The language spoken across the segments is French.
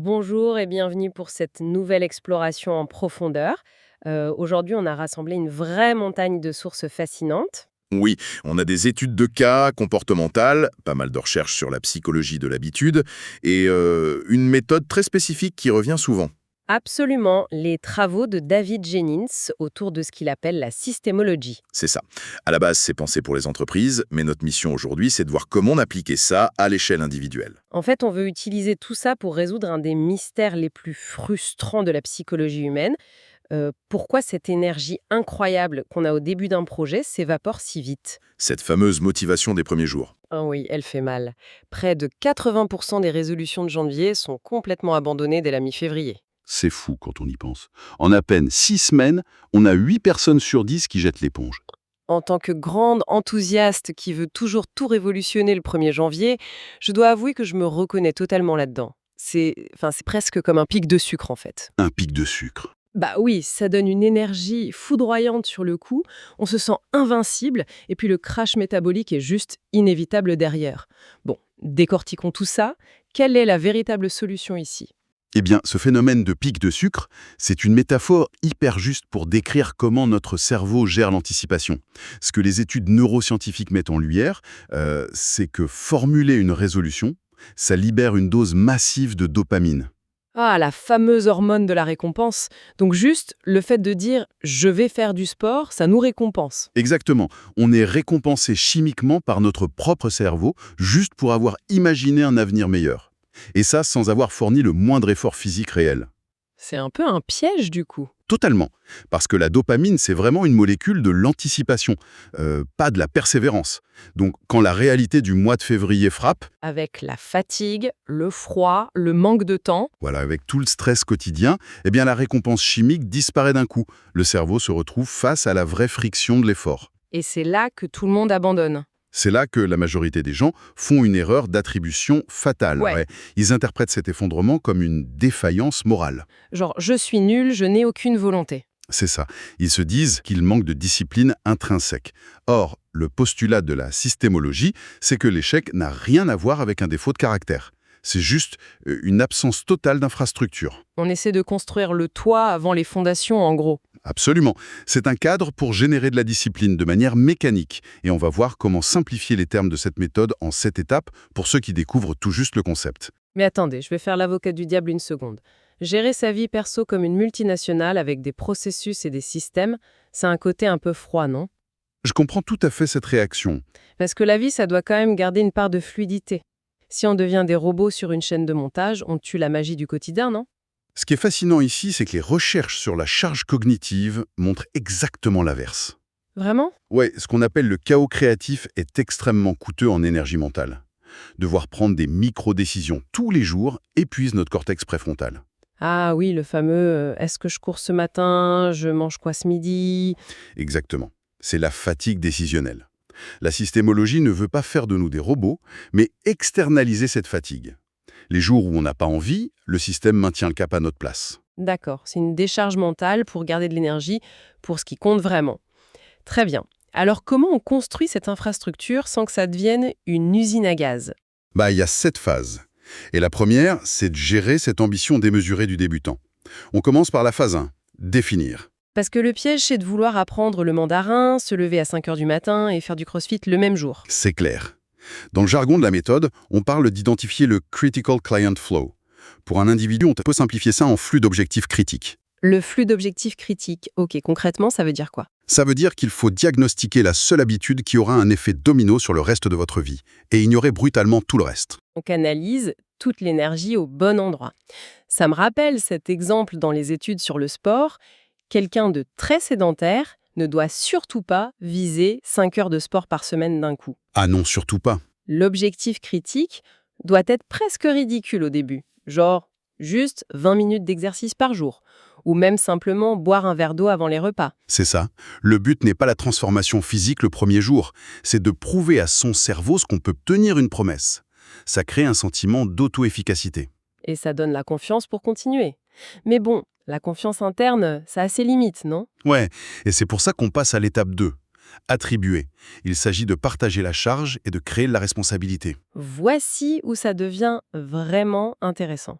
Bonjour et bienvenue pour cette nouvelle exploration en profondeur. Aujourd'hui, on a rassemblé une vraie montagne de sources fascinantes. Oui, on a des études de cas comportementales, pas mal de recherches sur la psychologie de l'habitude, et une méthode très spécifique qui revient souvent. Absolument, les travaux de David Jennings autour de ce qu'il appelle la systémologie. C'est ça. À la base, c'est pensé pour les entreprises, mais notre mission aujourd'hui, c'est de voir comment on appliquait ça à l'échelle individuelle. En fait, on veut utiliser tout ça pour résoudre un des mystères les plus frustrants de la psychologie humaine. Pourquoi cette énergie incroyable qu'on a au début d'un projet s'évapore si vite? Cette fameuse motivation des premiers jours. Ah oui, elle fait mal. Près de 80% des résolutions de janvier sont complètement abandonnées dès la mi-février. C'est fou quand on y pense. En à peine 6 semaines, on a 8 personnes sur 10 qui jettent l'éponge. En tant que grande enthousiaste qui veut toujours tout révolutionner le 1er janvier, je dois avouer que je me reconnais totalement là-dedans. C'est presque comme un pic de sucre en fait. Un pic de sucre. Bah oui, ça donne une énergie foudroyante sur le coup, on se sent invincible et puis le crash métabolique est juste inévitable derrière. Bon, décortiquons tout ça. Quelle est la véritable solution ici? Eh bien, ce phénomène de pic de sucre, c'est une métaphore hyper juste pour décrire comment notre cerveau gère l'anticipation. Ce que les études neuroscientifiques mettent en lumière, c'est que formuler une résolution, ça libère une dose massive de dopamine. Ah, la fameuse hormone de la récompense. Donc juste, le fait de dire «je vais faire du sport», ça nous récompense. Exactement. On est récompensé chimiquement par notre propre cerveau juste pour avoir imaginé un avenir meilleur. Et ça sans avoir fourni le moindre effort physique réel. C'est un peu un piège du coup. Totalement. Parce que la dopamine, c'est vraiment une molécule de l'anticipation, pas de la persévérance. Donc, quand la réalité du mois de février frappe, Avec la fatigue, le froid, le manque de temps. voilà, avec tout le stress quotidien, eh bien la récompense chimique disparaît d'un coup. Le cerveau se retrouve face à la vraie friction de l'effort. Et c'est là que tout le monde abandonne. C'est là que la majorité des gens font une erreur d'attribution fatale. Ouais. Ouais. Ils interprètent cet effondrement comme une défaillance morale. Genre, je suis nul, je n'ai aucune volonté. C'est ça. Ils se disent qu'ils manquent de discipline intrinsèque. Or, le postulat de la systémologie, c'est que l'échec n'a rien à voir avec un défaut de caractère. C'est juste une absence totale d'infrastructure. On essaie de construire le toit avant les fondations, en gros. Absolument. C'est un cadre pour générer de la discipline de manière mécanique. Et on va voir comment simplifier les termes de cette méthode en 7 étapes pour ceux qui découvrent tout juste le concept. Mais attendez, je vais faire l'avocat du diable une seconde. Gérer sa vie perso comme une multinationale avec des processus et des systèmes, c'est un côté un peu froid, non? Je comprends tout à fait cette réaction. Parce que la vie, ça doit quand même garder une part de fluidité. Si on devient des robots sur une chaîne de montage, on tue la magie du quotidien, non? Ce qui est fascinant ici, c'est que les recherches sur la charge cognitive montrent exactement l'inverse. Vraiment? Ouais, ce qu'on appelle le chaos créatif est extrêmement coûteux en énergie mentale. Devoir prendre des micro-décisions tous les jours épuise notre cortex préfrontal. Ah oui, le fameux est-ce que je cours ce matin? Je mange quoi ce midi? Exactement. C'est la fatigue décisionnelle. La systémologie ne veut pas faire de nous des robots, mais externaliser cette fatigue. Les jours où on n'a pas envie, le système maintient le cap à notre place. D'accord, c'est une décharge mentale pour garder de l'énergie pour ce qui compte vraiment. Très bien. Alors comment on construit cette infrastructure sans que ça devienne une usine à gaz? Il y a 7 phases. Et la première, c'est de gérer cette ambition démesurée du débutant. On commence par la phase 1, définir. Parce que le piège, c'est de vouloir apprendre le mandarin, se lever à 5 heures du matin et faire du crossfit le même jour. C'est clair. Dans le jargon de la méthode, on parle d'identifier le Critical Client Flow. Pour un individu, on peut simplifier ça en flux d'objectifs critiques. Le flux d'objectifs critiques. Ok, concrètement, ça veut dire quoi? Ça veut dire qu'il faut diagnostiquer la seule habitude qui aura un effet domino sur le reste de votre vie et ignorer brutalement tout le reste. On canalise toute l'énergie au bon endroit. Ça me rappelle cet exemple dans les études sur le sport. Quelqu'un de très sédentaire ne doit surtout pas viser 5 heures de sport par semaine d'un coup. Ah non, surtout pas. L'objectif critique doit être presque ridicule au début, genre juste 20 minutes d'exercice par jour, ou même simplement boire un verre d'eau avant les repas. C'est ça. Le but n'est pas la transformation physique le premier jour, c'est de prouver à son cerveau ce qu'on peut tenir une promesse. Ça crée un sentiment d'auto-efficacité. Et ça donne la confiance pour continuer. Mais bon, la confiance interne, ça a ses limites, non? Ouais, et c'est pour ça qu'on passe à l'étape 2. attribuer. Il s'agit de partager la charge et de créer de la responsabilité. Voici où ça devient vraiment intéressant.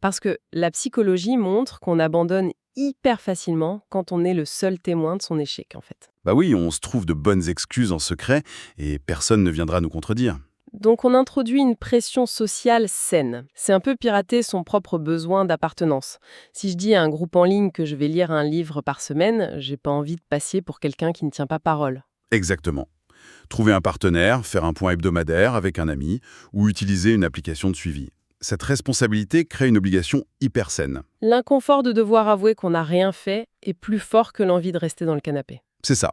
Parce que la psychologie montre qu'on abandonne hyper facilement quand on est le seul témoin de son échec, en fait. Bah oui, on se trouve de bonnes excuses en secret et personne ne viendra nous contredire. Donc on introduit une pression sociale saine. C'est un peu pirater son propre besoin d'appartenance. Si je dis à un groupe en ligne que je vais lire un livre par semaine, j'ai pas envie de passer pour quelqu'un qui ne tient pas parole. Exactement. Trouver un partenaire, faire un point hebdomadaire avec un ami ou utiliser une application de suivi. Cette responsabilité crée une obligation hyper saine. L'inconfort de devoir avouer qu'on n'a rien fait est plus fort que l'envie de rester dans le canapé. C'est ça.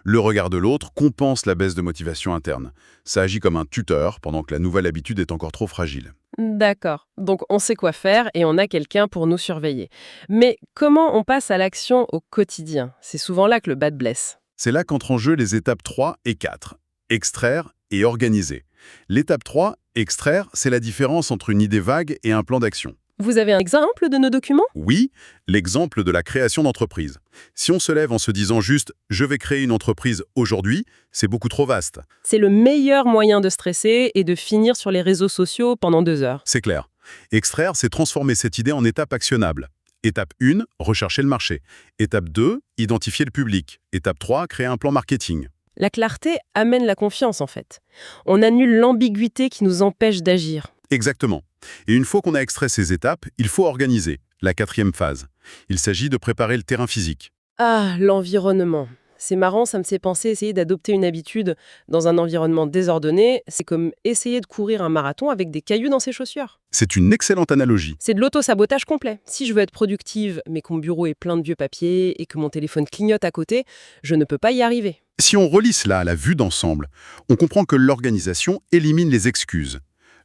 Le regard de l'autre compense la baisse de motivation interne. Ça agit comme un tuteur pendant que la nouvelle habitude est encore trop fragile. D'accord. Donc on sait quoi faire et on a quelqu'un pour nous surveiller. Mais comment on passe à l'action au quotidien? C'est souvent là que le bas blesse. C'est là qu'entrent en jeu les étapes 3 et 4. Extraire et organiser. L'étape 3, extraire, c'est la différence entre une idée vague et un plan d'action. Vous avez un exemple de nos documents? Oui, l'exemple de la création d'entreprise. Si on se lève en se disant juste « je vais créer une entreprise aujourd'hui », c'est beaucoup trop vaste. C'est le meilleur moyen de stresser et de finir sur les réseaux sociaux pendant 2 heures. C'est clair. Extraire, c'est transformer cette idée en étape actionnable. Étape 1, rechercher le marché. Étape 2, identifier le public. Étape 3, créer un plan marketing. La clarté amène la confiance en fait. On annule l'ambiguïté qui nous empêche d'agir. Exactement. Et une fois qu'on a extrait ces étapes, il faut organiser. La 4e phase. Il s'agit de préparer le terrain physique. Ah, l'environnement. C'est marrant, ça me fait penser essayer d'adopter une habitude dans un environnement désordonné. C'est comme essayer de courir un marathon avec des cailloux dans ses chaussures. C'est une excellente analogie. C'est de l'auto-sabotage complet. Si je veux être productive, mais que mon bureau est plein de vieux papiers et que mon téléphone clignote à côté, je ne peux pas y arriver. Si on relie cela à la vue d'ensemble, on comprend que l'organisation élimine les excuses.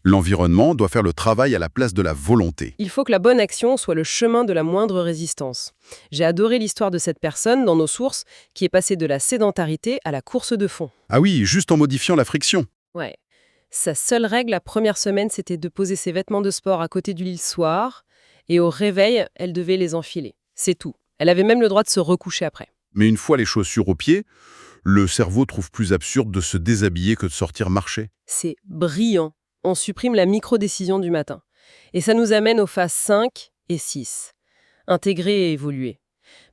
L'environnement doit faire le travail à la place de la volonté. Il faut que la bonne action soit le chemin de la moindre résistance. J'ai adoré l'histoire de cette personne dans nos sources qui est passée de la sédentarité à la course de fond. Ah oui, juste en modifiant la friction. Ouais. Sa seule règle la première semaine, c'était de poser ses vêtements de sport à côté du lit le soir, et au réveil, elle devait les enfiler. C'est tout. Elle avait même le droit de se recoucher après. Mais une fois les chaussures aux pieds, le cerveau trouve plus absurde de se déshabiller que de sortir marcher. C'est brillant. On supprime la micro-décision du matin. Et ça nous amène aux phases 5 et 6. Intégrer et évoluer.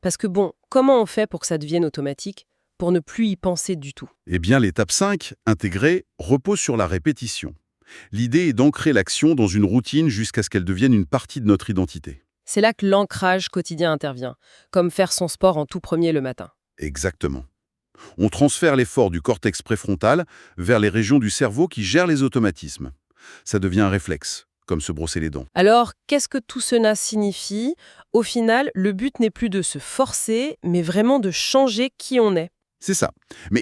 Parce que bon, comment on fait pour que ça devienne automatique, pour ne plus y penser du tout? Eh bien, l'étape 5, intégrer, repose sur la répétition. L'idée est d'ancrer l'action dans une routine jusqu'à ce qu'elle devienne une partie de notre identité. C'est là que l'ancrage quotidien intervient, comme faire son sport en tout premier le matin. Exactement. On transfère l'effort du cortex préfrontal vers les régions du cerveau qui gèrent les automatismes. Ça devient un réflexe, comme se brosser les dents. Alors, qu'est-ce que tout cela signifie? Au final, le but n'est plus de se forcer, mais vraiment de changer qui on est. C'est ça.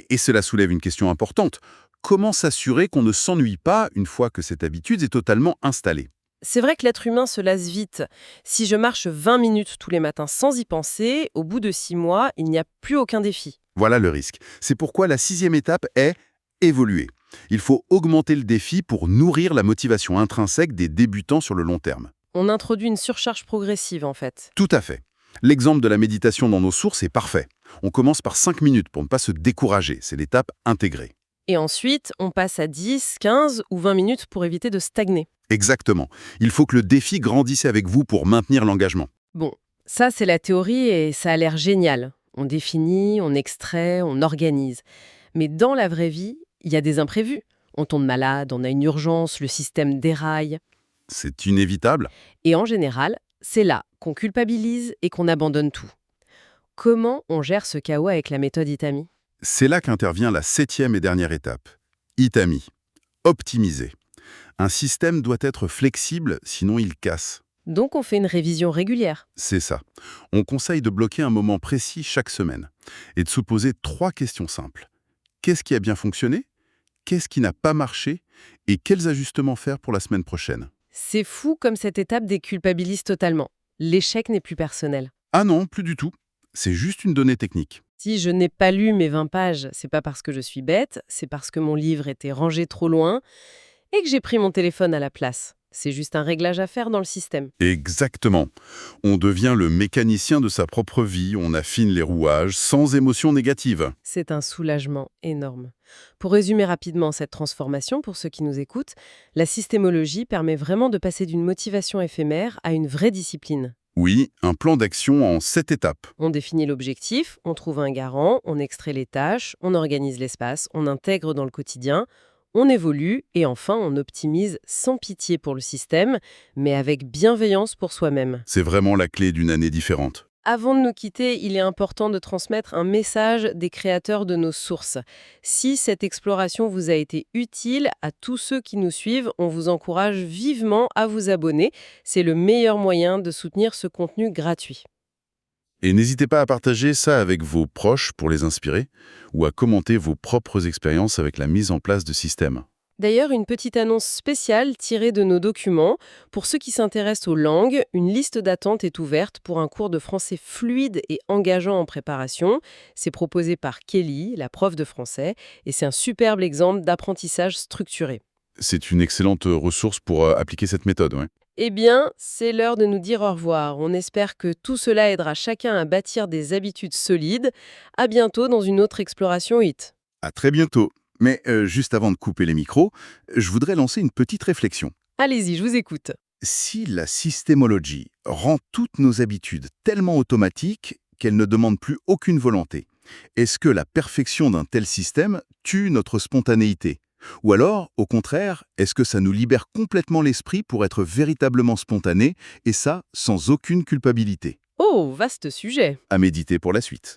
Et cela soulève une question importante. Comment s'assurer qu'on ne s'ennuie pas une fois que cette habitude est totalement installée? C'est vrai que l'être humain se lasse vite. Si je marche 20 minutes tous les matins sans y penser, au bout de 6 mois, il n'y a plus aucun défi. Voilà le risque. C'est pourquoi la 6e étape est évoluer. Il faut augmenter le défi pour nourrir la motivation intrinsèque des débutants sur le long terme. On introduit une surcharge progressive, en fait. Tout à fait. L'exemple de la méditation dans nos sources est parfait. On commence par 5 minutes pour ne pas se décourager. C'est l'étape intégrée. Et ensuite, on passe à 10, 15 ou 20 minutes pour éviter de stagner. Exactement. Il faut que le défi grandisse avec vous pour maintenir l'engagement. Bon, ça c'est la théorie et ça a l'air génial. On définit, on extrait, on organise. Mais dans la vraie vie, il y a des imprévus. On tombe malade, on a une urgence, le système déraille. C'est inévitable. Et en général, c'est là qu'on culpabilise et qu'on abandonne tout. Comment on gère ce chaos avec la méthode Itami? C'est là qu'intervient la 7e et dernière étape. Itami. Optimiser. Un système doit être flexible, sinon il casse. Donc on fait une révision régulière. C'est ça. On conseille de bloquer un moment précis chaque semaine et de se poser 3 questions simples. Qu'est-ce qui a bien fonctionné? Qu'est-ce qui n'a pas marché? Et quels ajustements faire pour la semaine prochaine? C'est fou comme cette étape déculpabilise totalement. L'échec n'est plus personnel. Ah non, plus du tout. C'est juste une donnée technique. Si je n'ai pas lu mes 20 pages, c'est pas parce que je suis bête, c'est parce que mon livre était rangé trop loin et que j'ai pris mon téléphone à la place. C'est juste un réglage à faire dans le système. Exactement. On devient le mécanicien de sa propre vie, on affine les rouages sans émotion négative. C'est un soulagement énorme. Pour résumer rapidement cette transformation, pour ceux qui nous écoutent, la systémologie permet vraiment de passer d'une motivation éphémère à une vraie discipline. Oui, un plan d'action en 7 étapes. On définit l'objectif, on trouve un garant, on extrait les tâches, on organise l'espace, on intègre dans le quotidien, on évolue et enfin on optimise sans pitié pour le système, mais avec bienveillance pour soi-même. C'est vraiment la clé d'une année différente. Avant de nous quitter, il est important de transmettre un message des créateurs de nos sources. Si cette exploration vous a été utile, à tous ceux qui nous suivent, on vous encourage vivement à vous abonner. C'est le meilleur moyen de soutenir ce contenu gratuit. Et n'hésitez pas à partager ça avec vos proches pour les inspirer, ou à commenter vos propres expériences avec la mise en place de systèmes. D'ailleurs, une petite annonce spéciale tirée de nos documents. Pour ceux qui s'intéressent aux langues, une liste d'attente est ouverte pour un cours de français fluide et engageant en préparation. C'est proposé par Kelly, la prof de français, et c'est un superbe exemple d'apprentissage structuré. C'est une excellente ressource pour appliquer cette méthode. Ouais. Eh bien, c'est l'heure de nous dire au revoir. On espère que tout cela aidera chacun à bâtir des habitudes solides. À bientôt dans une autre exploration HIT. À très bientôt. Mais juste avant de couper les micros, je voudrais lancer une petite réflexion. Allez-y, je vous écoute. Si la systémologie rend toutes nos habitudes tellement automatiques qu'elles ne demandent plus aucune volonté, est-ce que la perfection d'un tel système tue notre spontanéité? Ou alors, au contraire, est-ce que ça nous libère complètement l'esprit pour être véritablement spontané, et ça, sans aucune culpabilité? Oh, vaste sujet. À méditer pour la suite.